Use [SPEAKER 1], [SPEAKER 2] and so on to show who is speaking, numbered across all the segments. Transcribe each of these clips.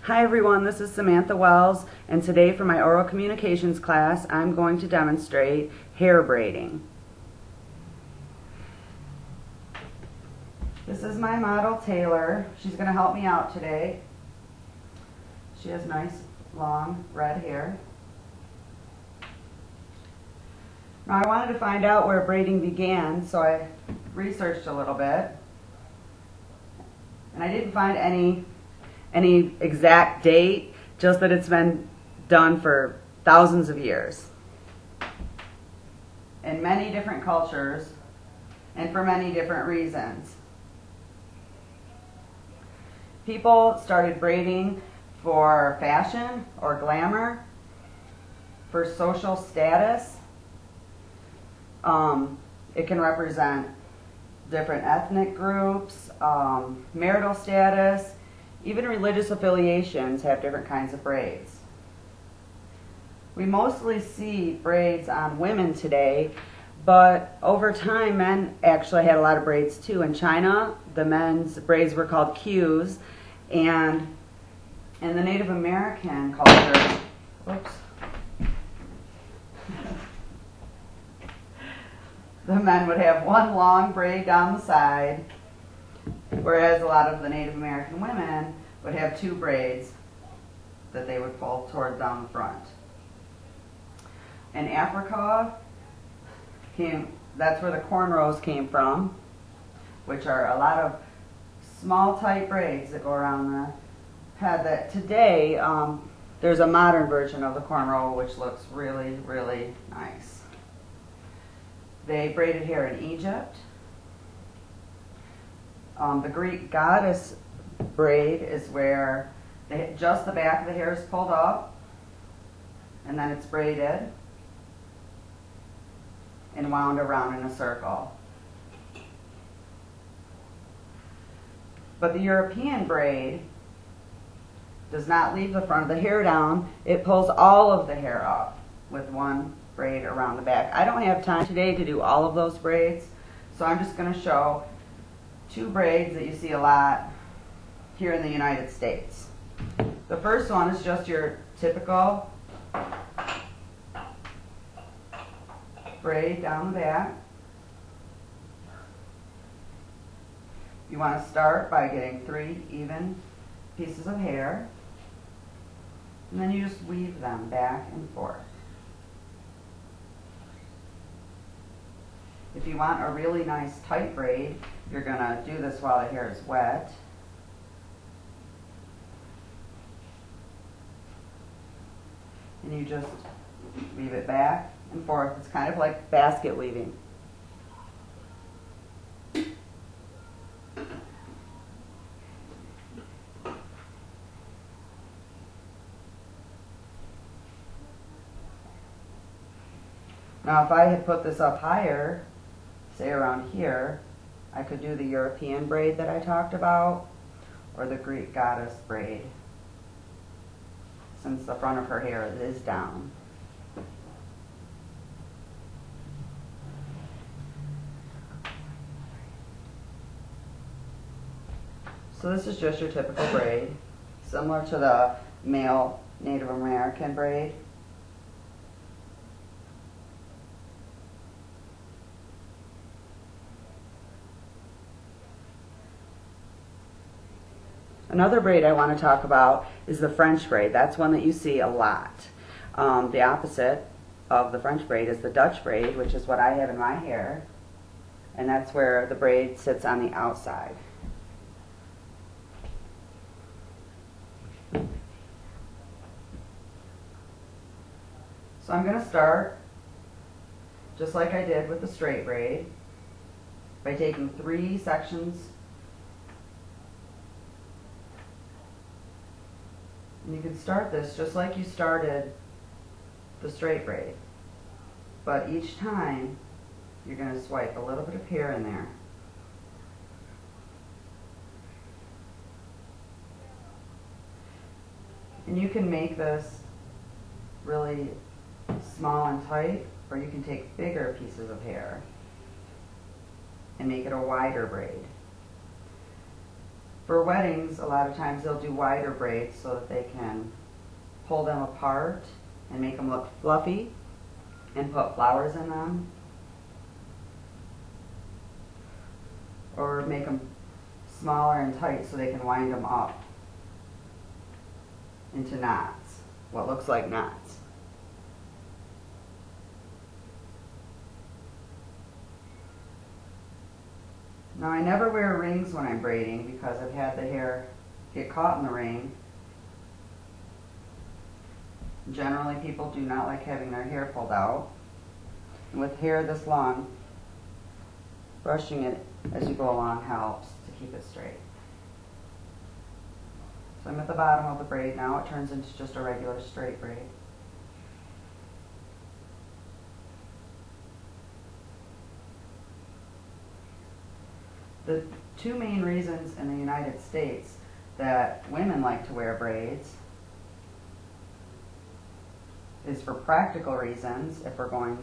[SPEAKER 1] Hi everyone, this is Samantha Wells, and today for my oral communications class, I'm going to demonstrate hair braiding. This is my model Taylor. She's going to help me out today. She has nice long red hair. Now I wanted to find out where braiding began, so I researched a little bit, and I didn't find any exact date, just that it's been done for thousands of years in many different cultures and for many different reasons. People started braiding for fashion or glamour, for social status. It can represent different ethnic groups, marital status. Even religious affiliations have different kinds of braids. We mostly see braids on women today, but over time men actually had a lot of braids too. In China, the men's braids were called queues, and in the Native American culture, the men would have one long braid down the side, whereas a lot of the Native American women would have two braids that they would pull toward down the front. In Africa, that's where the cornrows came from, which are a lot of small tight braids that go around the head. That today, there's a modern version of the cornrow which looks really, really nice. They braided hair in Egypt. The Greek goddess braid is where just the back of the hair is pulled up, and then it's braided and wound around in a circle. But the European braid does not leave the front of the hair down. It pulls all of the hair up with one braid around the back. I don't have time today to do all of those braids, so I'm just going to show two braids that you see a lot here in the United States. The first one is just your typical braid down the back. You want to start by getting 3 even pieces of hair, and then you just weave them back and forth. If you want a really nice tight braid, you're going to do this while the hair is wet. And you just weave it back and forth. It's kind of like basket weaving. Now if I had put this up higher, say around here, I could do the European braid that I talked about, or the Greek goddess braid, since the front of her hair is down. So this is just your typical braid, similar to the male Native American braid. Another braid I want to talk about is the French braid. That's one that you see a lot. The opposite of the French braid is the Dutch braid, which is what I have in my hair, and that's where the braid sits on the outside. So I'm going to start just like I did with the straight braid by taking 3 sections. And you can start this just like you started the straight braid, but each time you're going to swipe a little bit of hair in there. And you can make this really small and tight, or you can take bigger pieces of hair and make it a wider braid. For weddings, a lot of times they'll do wider braids so that they can pull them apart and make them look fluffy and put flowers in them. Or make them smaller and tight so they can wind them up into knots, what looks like knots. Now I never wear rings when I'm braiding because I've had the hair get caught in the ring. Generally people do not like having their hair pulled out. And with hair this long, brushing it as you go along helps to keep it straight. So I'm at the bottom of the braid now. It turns into just a regular straight braid. The two main reasons in the United States that women like to wear braids is for practical reasons. If we're going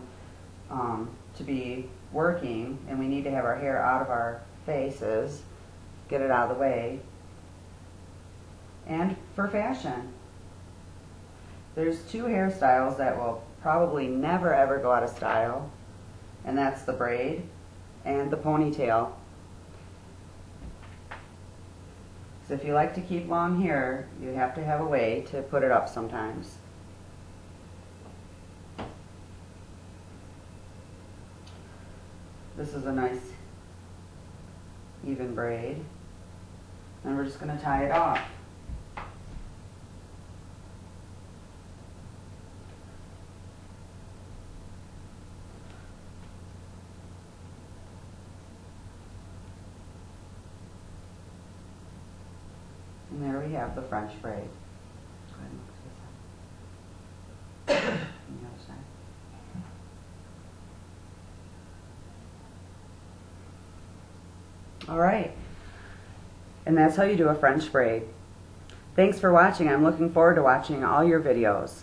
[SPEAKER 1] to be working and we need to have our hair out of our faces, get it out of the way, and for fashion. There's two hairstyles that will probably never ever go out of style, and that's the braid and the ponytail. So if you like to keep long hair, you have to have a way to put it up sometimes. This is a nice even braid, and we're just going to tie it off. And there we have the French braid. Go ahead and look to the side. On the other side. All right, and that's how you do a French braid. Thanks for watching. I'm looking forward to watching all your videos.